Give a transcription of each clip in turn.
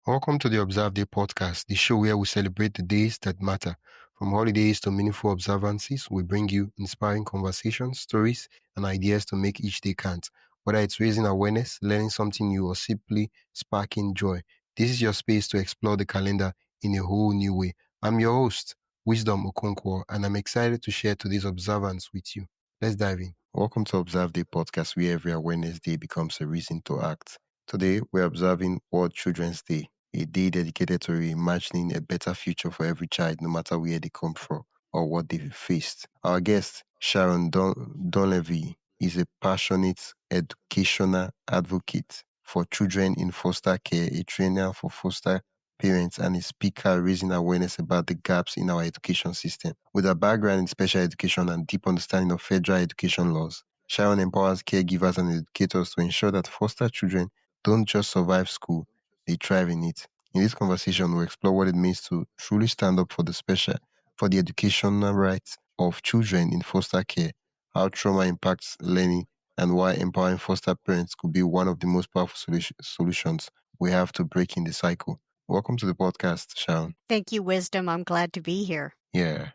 Welcome to the Observeday podcast, the show where we celebrate the days that matter. From holidays to meaningful observances, we bring you inspiring conversations, stories, and ideas to make each day count. Whether it's raising awareness, learning something new, or simply sparking joy, this is your space to explore the calendar in a whole new way. I'm your host, Wisdom Okonkwo, and I'm excited to share today's observance with you. Let's dive in. Welcome to Observeday podcast, where every awareness day becomes a reason to act. Today, we're observing World Children's Day, a day dedicated to reimagining a better future for every child, no matter where they come from or what they've faced. Our guest, Sharon Dunlevy, is a passionate educational advocate for children in foster care, a trainer for foster parents, and a speaker raising awareness about the gaps in our education system. With a background in special education and deep understanding of federal education laws, Sharon empowers caregivers and educators to ensure that foster children don't just survive school, they thrive in it. In this conversation, we'll explore what it means to truly stand up for the educational rights of children in foster care, how trauma impacts learning, and why empowering foster parents could be one of the most powerful solutions we have to break in the cycle. Welcome to the podcast, Sharon. Thank you, Wisdom. I'm glad to be here. Yeah.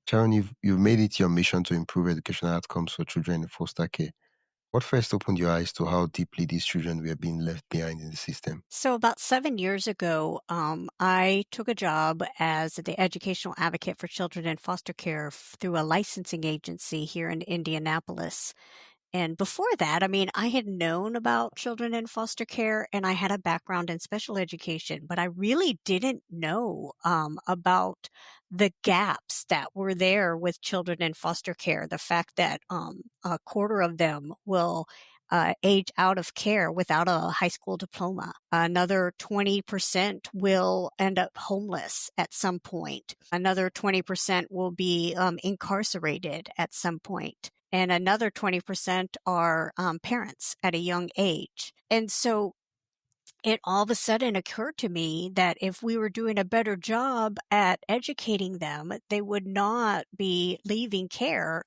Sharon, you've made it your mission to improve educational outcomes for children in foster care. What first opened your eyes to how deeply these children were being left behind in the system? So, about 7 years ago, I took a job as the educational advocate for children in foster care through a licensing agency here in Indianapolis. And before that, I had known about children in foster care and I had a background in special education, but I really didn't know about the gaps that were there with children in foster care. The fact that a quarter of them will age out of care without a high school diploma. Another 20% will end up homeless at some point. Another 20% will be incarcerated at some point. And another 20% are parents at a young age. And so it all of a sudden occurred to me that if we were doing a better job at educating them, they would not be leaving care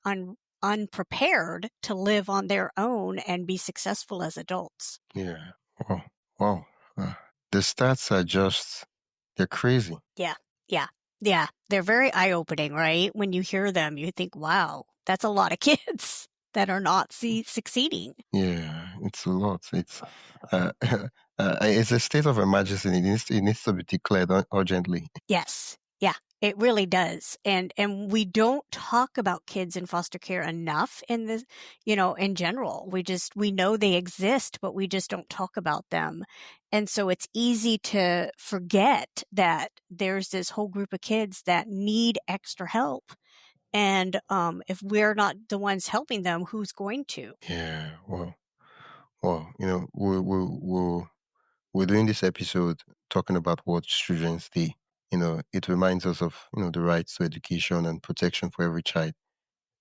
unprepared to live on their own and be successful as adults. Yeah. Wow. Wow. The stats are they're crazy. Yeah, yeah, yeah. They're very eye-opening, right? When you hear them, you think, wow, that's a lot of kids that are not succeeding. Yeah, it's a lot. Uh, it's a state of emergency. It needs to be declared urgently. Yes. Yeah, it really does. And we don't talk about kids in foster care enough in general. We know they exist, but we just don't talk about them. And so it's easy to forget that there's this whole group of kids that need extra help. And if we're not the ones helping them, who's going to? Yeah. Well, we're doing this episode talking about World Children's Day. It reminds us of the rights to education and protection for every child.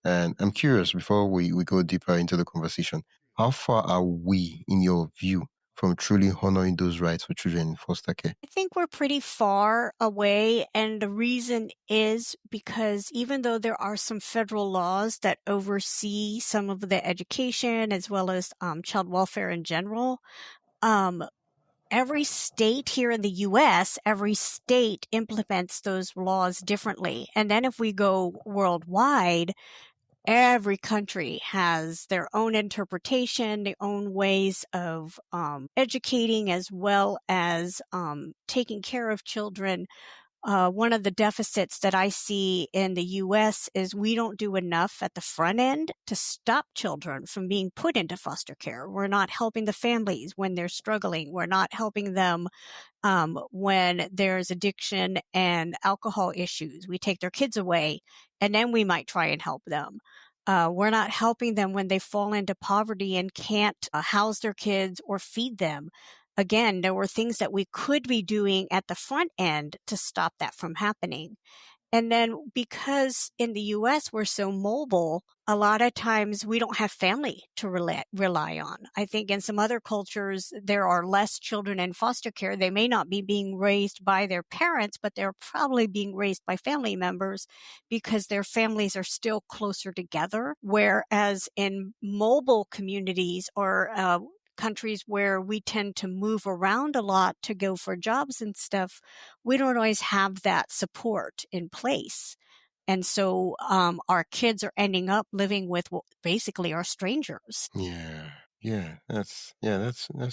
And I'm curious, before we go deeper into the conversation, how far are we, in your view, from truly honoring those rights for children in foster care? I think we're pretty far away, and the reason is because even though there are some federal laws that oversee some of the education as well as child welfare in general, every state here in the U.S., every state implements those laws differently. And then if we go worldwide, every country has their own interpretation, their own ways of educating as well as taking care of children. One of the deficits that I see in the U.S. is we don't do enough at the front end to stop children from being put into foster care. We're not helping the families when they're struggling. We're not helping them when there's addiction and alcohol issues. We take their kids away and then we might try and help them. We're not helping them when they fall into poverty and can't house their kids or feed them. Again, there were things that we could be doing at the front end to stop that from happening. And then because in the U.S. we're so mobile, a lot of times we don't have family to rely on. I think in some other cultures, there are less children in foster care. They may not be being raised by their parents, but they're probably being raised by family members because their families are still closer together. Whereas in mobile communities or countries where we tend to move around a lot to go for jobs and stuff, we don't always have that support in place. And so our kids are ending up living with basically our strangers. That's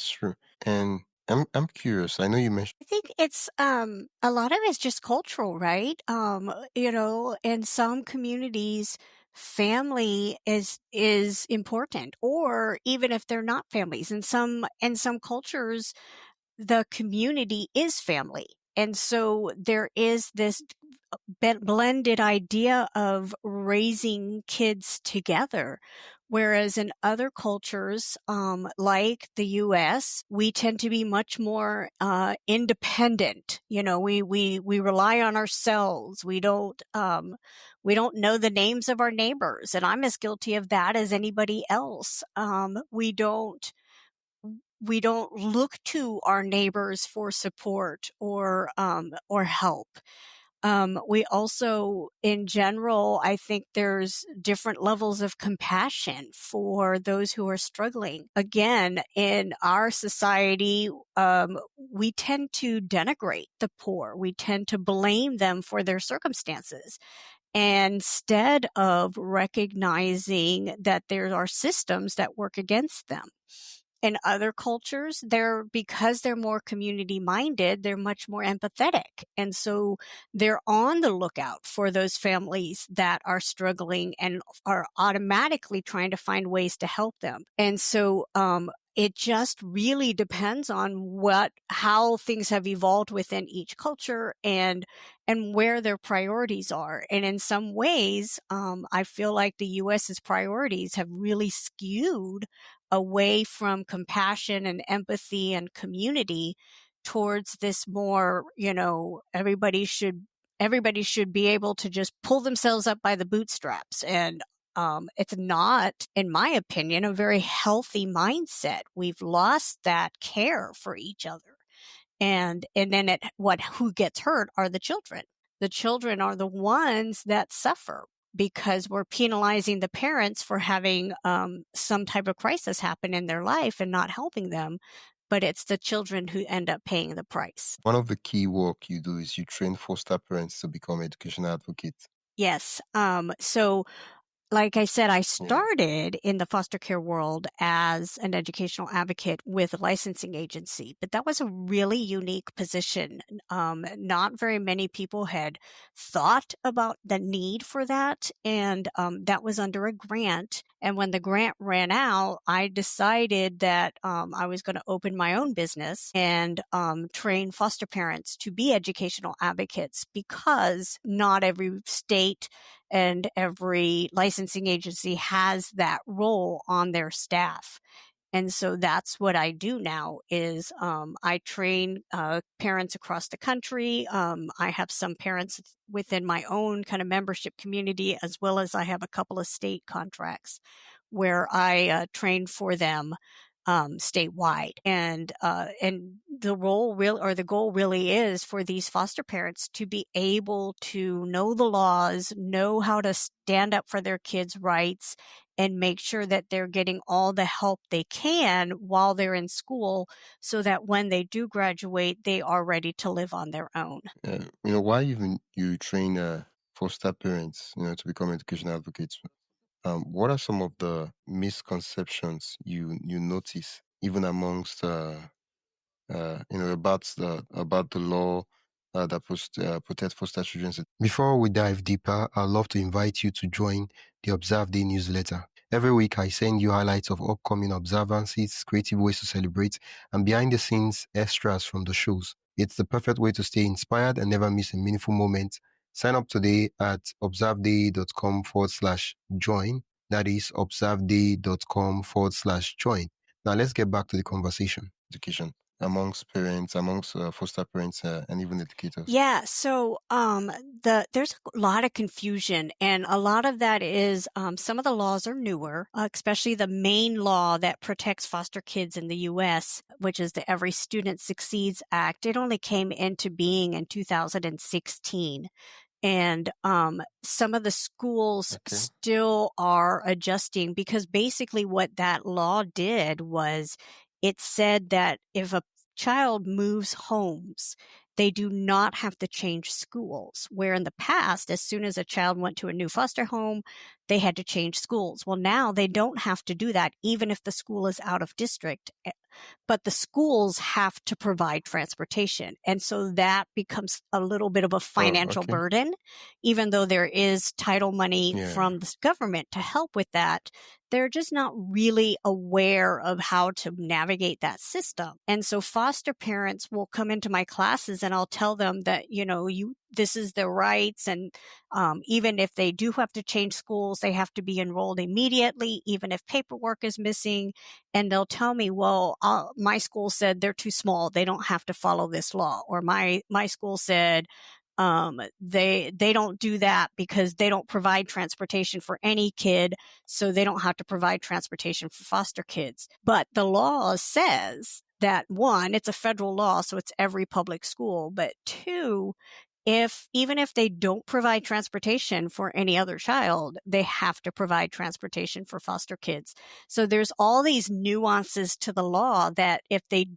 true. And I'm curious. I know you mentioned. I think it's a lot of it's just cultural, right? In some communities, family is important, or even if they're not families. In some cultures, the community is family. And so there is this blended idea of raising kids together. Whereas in other cultures, like the US, we tend to be much more independent. We rely on ourselves. We don't know the names of our neighbors, and I'm as guilty of that as anybody else. We don't look to our neighbors for support or help. We also, in general, I think there's different levels of compassion for those who are struggling. Again, in our society, we tend to denigrate the poor. We tend to blame them for their circumstances, instead of recognizing that there are systems that work against them. In other cultures, because they're more community minded, they're much more empathetic. And so they're on the lookout for those families that are struggling and are automatically trying to find ways to help them. And so, it just really depends on how things have evolved within each culture and where their priorities are. And in some ways, I feel like the US's priorities have really skewed away from compassion and empathy and community towards this more, everybody should be able to just pull themselves up by the bootstraps. And it's not, in my opinion, a very healthy mindset. We've lost that care for each other. And then who gets hurt are the children. The children are the ones that suffer because we're penalizing the parents for having some type of crisis happen in their life and not helping them. But it's the children who end up paying the price. One of the key work you do is you train foster parents to become educational advocates. Yes. So like I said, I Yeah. started in the foster care world as an educational advocate with a licensing agency, but that was a really unique position. Not very many people had thought about the need for that, and that was under a grant. And when the grant ran out, I decided that I was going to open my own business and train foster parents to be educational advocates, because not every state and every licensing agency has that role on their staff. And so that's what I do now is I train parents across the country. I have some parents within my own kind of membership community, as well as I have a couple of state contracts where I train for them statewide. And the goal really is for these foster parents to be able to know the laws, know how to stand up for their kids' rights, and make sure that they're getting all the help they can while they're in school, so that when they do graduate, they are ready to live on their own. Why even you train foster parents, to become educational advocates? What are some of the misconceptions you notice, even amongst about the law that protect foster children? Before we dive deeper, I'd love to invite you to join the Observeday newsletter. Every week, I send you highlights of upcoming observances, creative ways to celebrate, and behind-the-scenes extras from the shows. It's the perfect way to stay inspired and never miss a meaningful moment. Sign up today at observeday.com/join. That is observeday.com/join. Now, let's get back to the conversation. Education amongst parents, amongst foster parents, and even educators. Yeah, so there's a lot of confusion, and a lot of that is some of the laws are newer, especially the main law that protects foster kids in the U.S., which is the Every Student Succeeds Act. It only came into being in 2016. And some of the schools still are adjusting, because basically what that law did was it said that if a child moves homes, they do not have to change schools, where in the past, as soon as a child went to a new foster home, they had to change schools. Well, now they don't have to do that, even if the school is out of district, but the schools have to provide transportation. And so that becomes a little bit of a Oh, financial okay. burden, even though there is title money Yeah. from the government to help with that. They're just not really aware of how to navigate that system. And so foster parents will come into my classes and I'll tell them that, this is their rights. And even if they do have to change schools, they have to be enrolled immediately, even if paperwork is missing. And they'll tell me, well, my school said they're too small. They don't have to follow this law. Or my school said, they don't do that because they don't provide transportation for any kid, so they don't have to provide transportation for foster kids. But the law says that, one, it's a federal law, so it's every public school, but two, even if they don't provide transportation for any other child, they have to provide transportation for foster kids. So there's all these nuances to the law that if they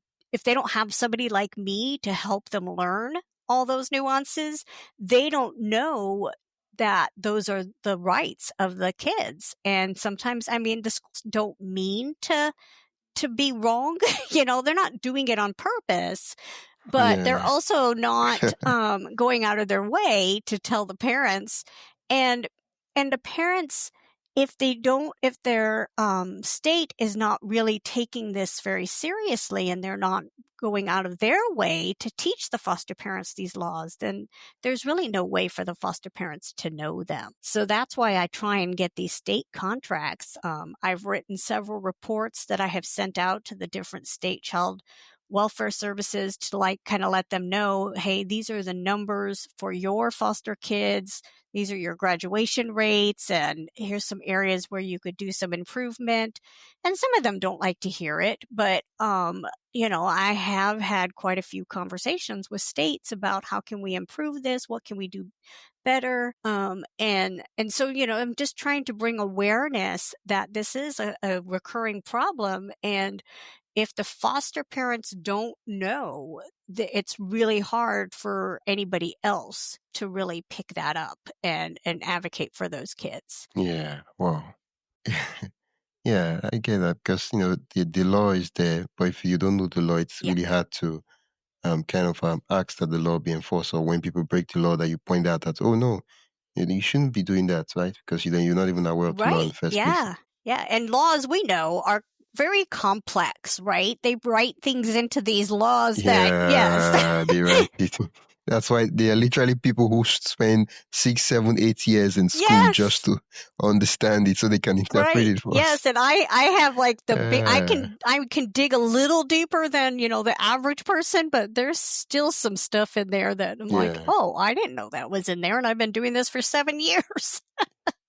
don't have somebody like me to help them learn all those nuances, they don't know that those are the rights of the kids. And sometimes, the schools don't mean to be wrong. They're not doing it on purpose, but they're Yeah. also not going out of their way to tell the parents. And the parents, if their state is not really taking this very seriously and they're not going out of their way to teach the foster parents these laws, then there's really no way for the foster parents to know them. So that's why I try and get these state contracts. I've written several reports that I have sent out to the different state child welfare services to kind of let them know, hey, these are the numbers for your foster kids. These are your graduation rates, and here's some areas where you could do some improvement. And some of them don't like to hear it, but I have had quite a few conversations with states about how can we improve this, what can we do better, and so I'm just trying to bring awareness that this is a recurring problem. And if the foster parents don't know, it's really hard for anybody else to really pick that up and advocate for those kids. Yeah. Wow. Yeah, I get that because the law is there, but if you don't know the law, it's Yeah. really hard to kind of ask that the law be enforced. Or when people break the law, that you point out that, oh no, you shouldn't be doing that, right? Because you're not even aware of the law in Right. the first place. Yeah. Yeah. And laws, we know, are very complex, right? They write things into these laws that, yes. Yeah, they write it. That's why there are literally people who spend 6, 7, 8 years in school just Yes. to understand it so they can interpret Right. it for us. Yes. And I have like the big, Uh, I can dig a little deeper than, the average person, but there's still some stuff in there that I'm like, yeah. oh, I didn't know that was in there. And I've been doing this for 7 years.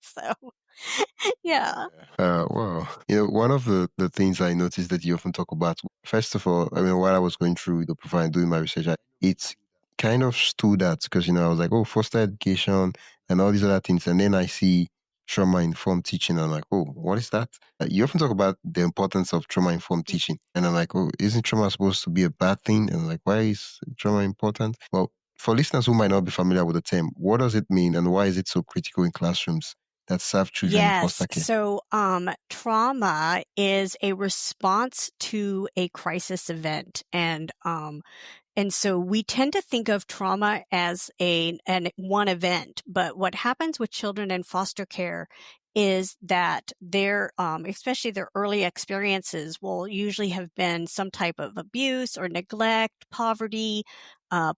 So, yeah. Wow. One of the things I noticed that you often talk about, first of all, I mean, while I was going through the profile and doing my research, it's kind of stood out because, I was like, oh, foster education and all these other things. And then I see trauma-informed teaching. And I'm like, oh, what is that? You often talk about the importance of trauma-informed teaching. And I'm like, oh, isn't trauma supposed to be a bad thing? And I'm like, why is trauma important? Well, for listeners who might not be familiar with the term, what does it mean and why is it so critical in classrooms that serve children in Yes. foster care? So, trauma is a response to a crisis event. And so we tend to think of trauma as one event, but what happens with children in foster care is that their, especially their early experiences will usually have been some type of abuse or neglect, poverty,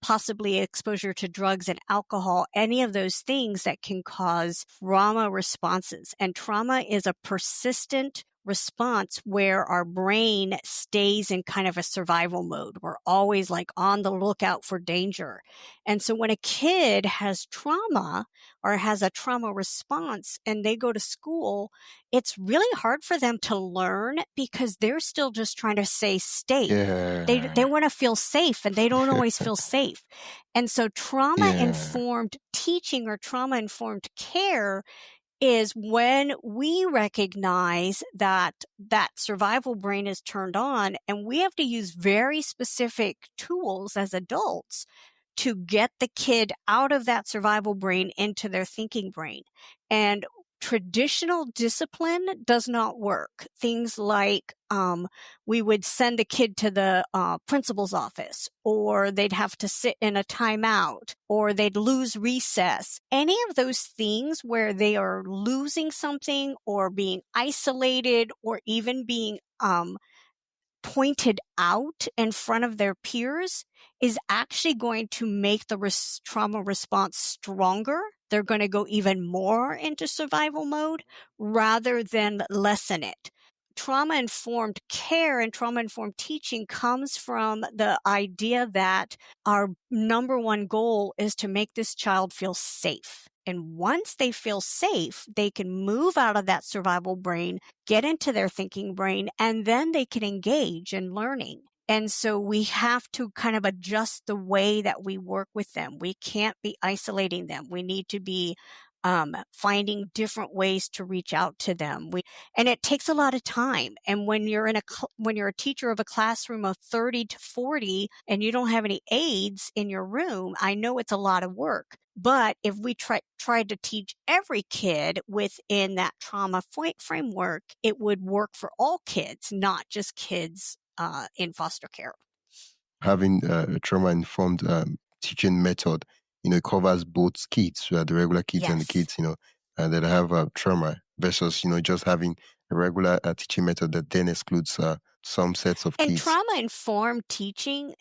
possibly exposure to drugs and alcohol, any of those things that can cause trauma responses. And trauma is a persistent response where our brain stays in kind of a survival mode. We're always like on the lookout for danger. And so when a kid has trauma or has a trauma response and they go to school, it's really hard for them to learn because they're still just trying to stay safe. They Yeah. want to feel safe and they don't always feel safe. And so trauma Yeah. informed teaching or trauma informed care is when we recognize that that survival brain is turned on, and we have to use very specific tools as adults to get the kid out of that survival brain into their thinking brain. And traditional discipline does not work. Things like we would send a kid to the principal's office, or they'd have to sit in a timeout, or they'd lose recess. Any of those things where they are losing something or being isolated or even being pointed out in front of their peers is actually going to make the trauma response stronger. They're going to go even more into survival mode rather than lessen it. Trauma-informed care and trauma-informed teaching comes from the idea that our number one goal is to make this child feel safe. And once they feel safe, they can move out of that survival brain, get into their thinking brain, and then they can engage in learning. And so we have to kind of adjust the way that we work with them. We can't be isolating them. We need to be finding different ways to reach out to them. And it takes a lot of time. And when you're a teacher of a classroom of 30 to 40 and you don't have any aides in your room, I know it's a lot of work. But if we tried to teach every kid within that trauma framework, it would work for all kids, not just kids in foster care. Having a trauma-informed teaching method, it covers both kids, the regular kids and the Yes. kids, that have trauma versus, just having a regular teaching method that then excludes some sets of And kids. trauma-informed teaching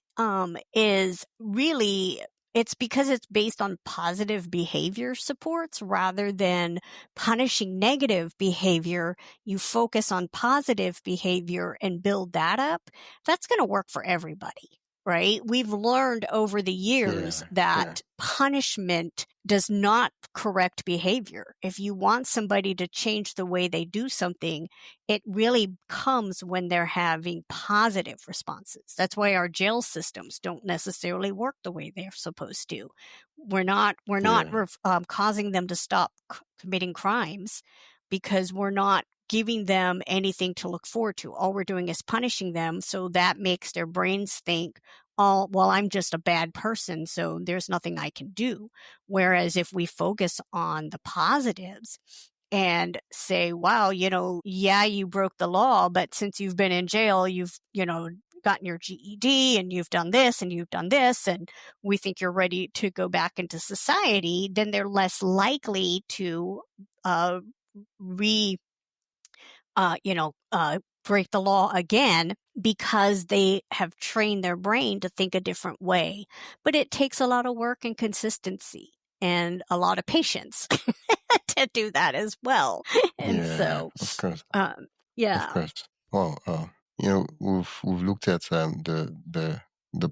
is really, it's because it's based on positive behavior supports rather than punishing negative behavior. You focus on positive behavior and build that up. That's going to work for everybody, right? We've learned over the years that punishment does not correct behavior. If you want somebody to change the way they do something, it really comes when they're having positive responses. That's why our jail systems don't necessarily work the way they're supposed to. We're not causing them to stop committing crimes because we're not giving them anything to look forward to. All we're doing is punishing them. So that makes their brains think, oh, well, I'm just a bad person, so there's nothing I can do. Whereas if we focus on the positives and say, wow, yeah, you broke the law, but since you've been in jail, you've, gotten your GED and you've done this and you've done this, and we think you're ready to go back into society, then they're less likely to break the law again because they have trained their brain to think a different way. But it takes a lot of work and consistency and a lot of patience to do that as well. And so, of course. yeah. Of course. Well, we've looked at the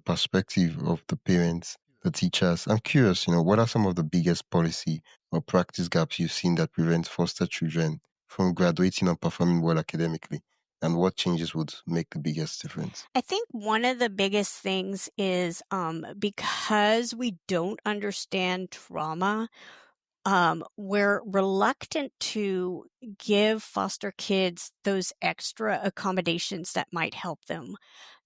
perspective of the parents, the teachers. I'm curious, what are some of the biggest policy or practice gaps you've seen that prevent foster children from graduating or performing well academically, and what changes would make the biggest difference? I think one of the biggest things is because we don't understand trauma, we're reluctant to give foster kids those extra accommodations that might help them.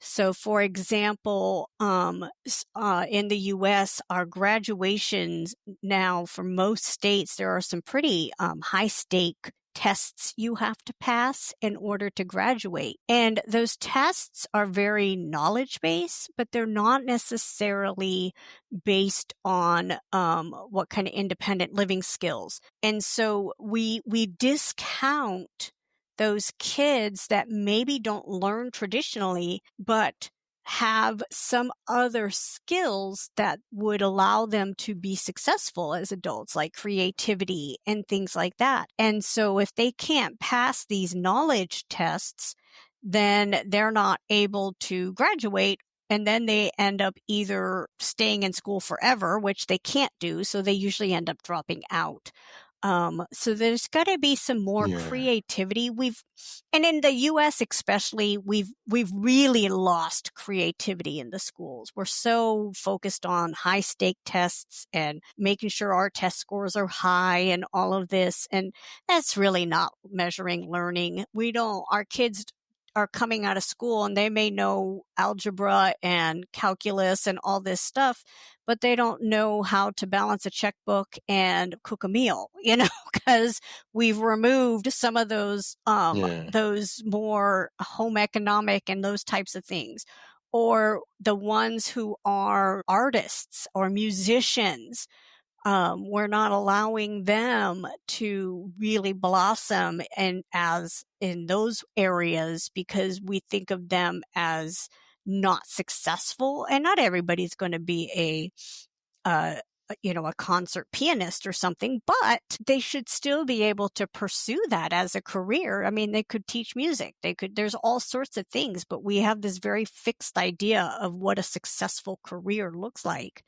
So, for example, in the U.S., our graduations now, for most states, there are some pretty high stake tests you have to pass in order to graduate. And those tests are very knowledge based, but they're not necessarily based on what kind of independent living skills. And so we discount those kids that maybe don't learn traditionally, but have some other skills that would allow them to be successful as adults, like creativity and things like that. And so if they can't pass these knowledge tests, then they're not able to graduate. And then they end up either staying in school forever, which they can't do. So they usually end up dropping out. So there's got to be some more Yeah. creativity. And in the U.S. especially, we've really lost creativity in the schools. We're so focused on high stake tests and making sure our test scores are high and all of this, and that's really not measuring learning. Our kids are coming out of school and they may know algebra and calculus and all this stuff, but they don't know how to balance a checkbook and cook a meal, because we've removed some of Yeah. those more home economic and those types of things. Or the ones who are artists or musicians, we're not allowing them to really blossom and as in those areas because we think of them as not successful. And not everybody's going to be uh, a concert pianist or something, but they should still be able to pursue that as a career. I mean, they could teach music. There's all sorts of things, but we have this very fixed idea of what a successful career looks like.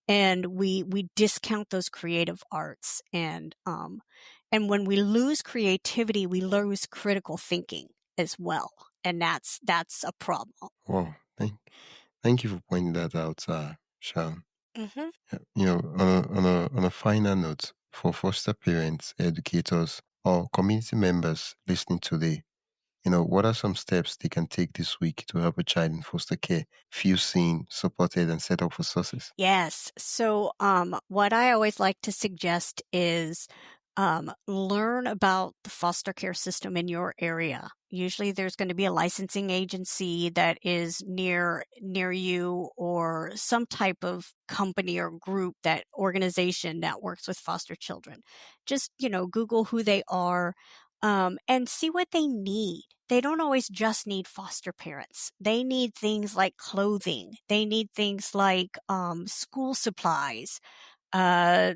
And we discount those creative arts. And when we lose creativity, we lose critical thinking as well. And that's a problem. Wow. Thank you for pointing that out, Sharon. Mm-hmm. On a final note, for foster parents, educators, or community members listening today, what are some steps they can take this week to help a child in foster care feel seen, supported, and set up for success? Yes. So, what I always like to suggest is learn about the foster care system in your area. Usually, there's going to be a licensing agency that is near you, or some type of company or group, that organization that works with foster children. Just Google who they are, and see what they need. They don't always just need foster parents. They need things like clothing. They need things like school supplies, uh,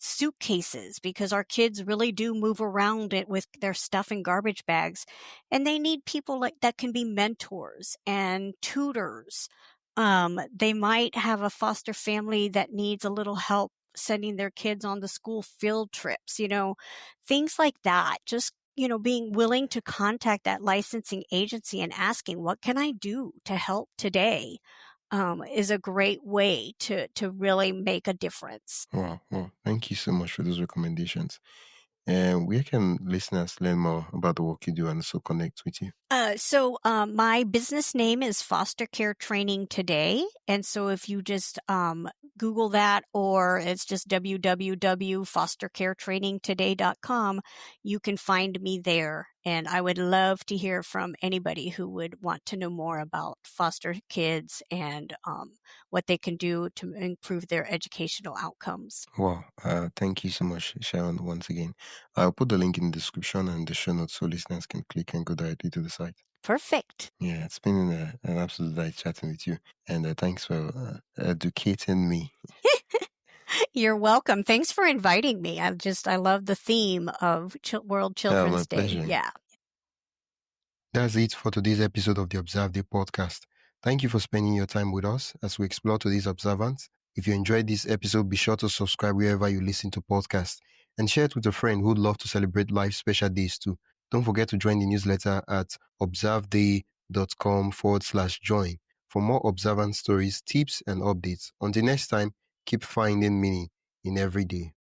suitcases, because our kids really do move around it with their stuff in garbage bags, and they need people like that can be mentors and tutors. They might have a foster family that needs a little help sending their kids on the school field trips, things like that. Just being willing to contact that licensing agency and asking, what can I do to help today? Is a great way to really make a difference. Wow, wow. Thank you so much for those recommendations. And where can listeners learn more about the work you do and also connect with you? My business name is Foster Care Training Today. And so if you just Google that, or it's just www.fostercaretrainingtoday.com, you can find me there. And I would love to hear from anybody who would want to know more about foster kids and what they can do to improve their educational outcomes. Wow, thank you so much, Sharon, once again. I'll put the link in the description and the show notes so listeners can click and go directly to the site. Perfect. Yeah, it's been an absolute delight chatting with you. And thanks for educating me. You're welcome. Thanks for inviting me. I love the theme of World My Children's Day. pleasure. Yeah. That's it for today's episode of the Observeday podcast. Thank you for spending your time with us as we explore today's observance. If you enjoyed this episode, be sure to subscribe wherever you listen to podcasts and share it with a friend who'd love to celebrate life's special days too. Don't forget to join the newsletter at observeday.com/join for more observance stories, tips, and updates. Until next time, keep finding meaning in every day.